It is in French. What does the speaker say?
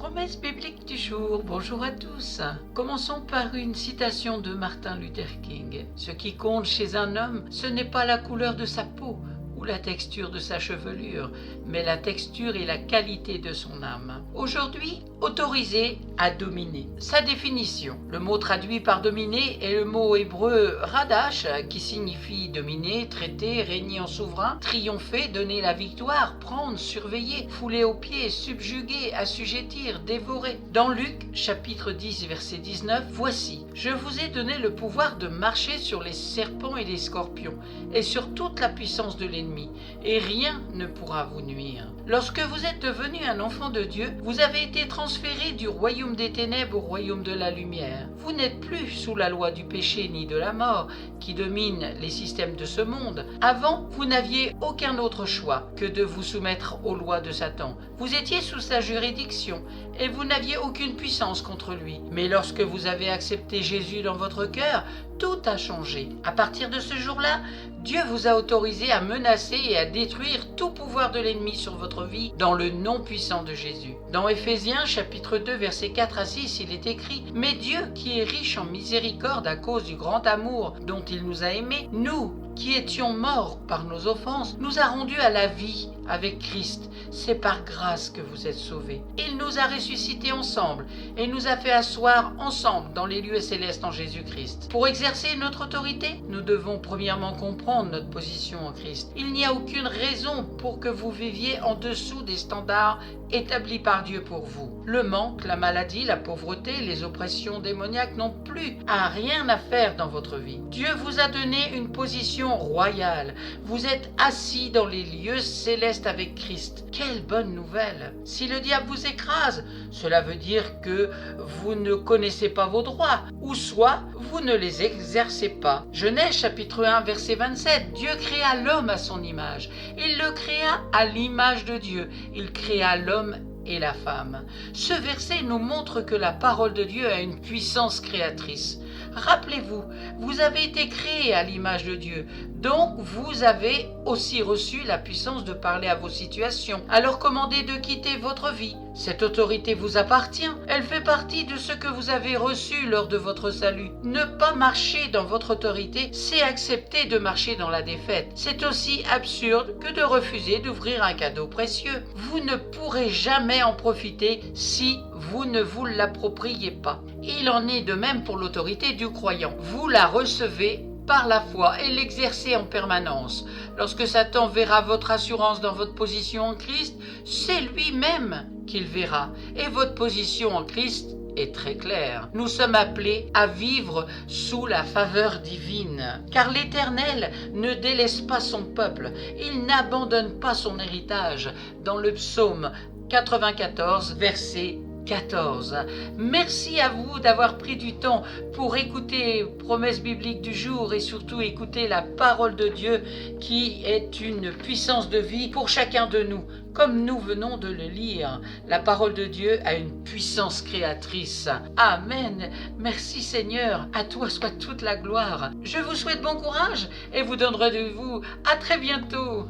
Promesse biblique du jour, bonjour à tous. Commençons par une citation de Martin Luther King. Ce qui compte chez un homme, ce n'est pas la couleur de sa peau ou la texture de sa chevelure, mais la texture et la qualité de son âme. Aujourd'hui, autorisé à dominer. Sa définition. Le mot traduit par dominer est le mot hébreu radash, qui signifie dominer, traiter, régner en souverain, triompher, donner la victoire, prendre, surveiller, fouler aux pieds, subjuguer, assujettir, dévorer. Dans Luc, chapitre 10, verset 19, voici, je vous ai donné le pouvoir de marcher sur les serpents et les scorpions, et sur toute la puissance de l'ennemi, et rien ne pourra vous nuire. Lorsque vous êtes devenu un enfant de Dieu, vous avez été transféré du royaume des ténèbres au royaume de la lumière. Vous n'êtes plus sous la loi du péché ni de la mort qui domine les systèmes de ce monde. Avant, vous n'aviez aucun autre choix que de vous soumettre aux lois de Satan. Vous étiez sous sa juridiction et vous n'aviez aucune puissance contre lui. Mais lorsque vous avez accepté Jésus dans votre cœur, tout a changé. À partir de ce jour-là, Dieu vous a autorisé à menacer et à détruire tout pouvoir de l'ennemi sur votre vie dans le nom puissant de Jésus. Dans Éphésiens chapitre 2 versets 4 à 6, il est écrit « Mais Dieu qui est riche en miséricorde à cause du grand amour dont il nous a aimés, nous qui étions morts par nos offenses, nous a rendus à la vie avec Christ. C'est par grâce que vous êtes sauvés. Il nous a ressuscités ensemble et nous a fait asseoir ensemble dans les lieux célestes en Jésus-Christ. Pour exercer notre autorité, nous devons premièrement comprendre notre position en Christ. Il n'y a aucune raison pour que vous viviez en dessous des standards établis par Dieu pour vous. Le manque, la maladie, la pauvreté, les oppressions démoniaques n'ont plus rien à faire dans votre vie. Dieu vous a donné une position royale. Vous êtes assis dans les lieux célestes avec Christ. Quelle bonne nouvelle! Si le diable vous écrase, cela veut dire que vous ne connaissez pas vos droits, ou soit vous ne les exercez pas. Genèse chapitre 1 verset 27, Dieu créa l'homme à son image. Il le créa à l'image de Dieu. Il créa l'homme et la femme. Ce verset nous montre que la parole de Dieu a une puissance créatrice. Rappelez-vous, vous avez été créés à l'image de Dieu, donc vous avez aussi reçu la puissance de parler à vos situations. Alors commandez de quitter votre vie. Cette autorité vous appartient. Elle fait partie de ce que vous avez reçu lors de votre salut. Ne pas marcher dans votre autorité, c'est accepter de marcher dans la défaite. C'est aussi absurde que de refuser d'ouvrir un cadeau précieux. Vous ne pourrez jamais en profiter si vous ne vous l'appropriez pas. Il en est de même pour l'autorité du croyant. Vous la recevez par la foi et l'exercez en permanence. Lorsque Satan verra votre assurance dans votre position en Christ, c'est lui-même qu'il verra. Et votre position en Christ est très claire. Nous sommes appelés à vivre sous la faveur divine. Car l'Éternel ne délaisse pas son peuple. Il n'abandonne pas son héritage. Dans le psaume 94, verset 14. Merci à vous d'avoir pris du temps pour écouter Promesse biblique du jour et surtout écouter la parole de Dieu qui est une puissance de vie pour chacun de nous. Comme nous venons de le lire, la parole de Dieu a une puissance créatrice. Amen. Merci Seigneur. À toi soit toute la gloire. Je vous souhaite bon courage et vous donne rendez-vous à très bientôt.